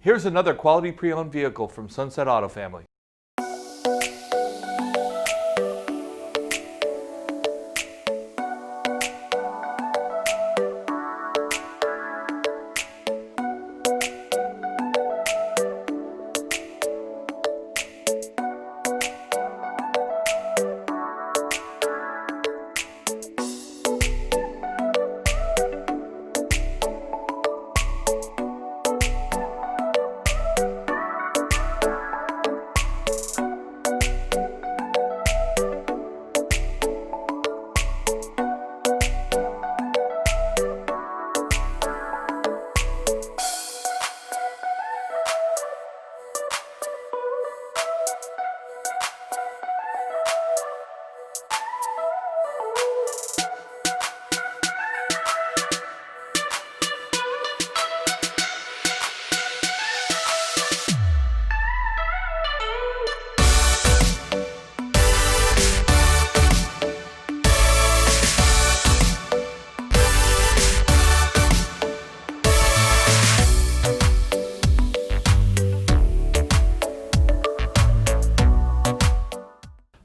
Here's another quality pre-owned vehicle from Sunset Auto Family.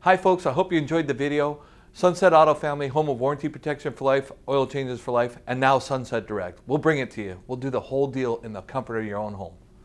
Hi folks, I hope you enjoyed the video. Sunset Auto Family, home of warranty protection for life, oil changes for life, and now Sunset Direct. We'll bring it to you. We'll do the whole deal in the comfort of your own home.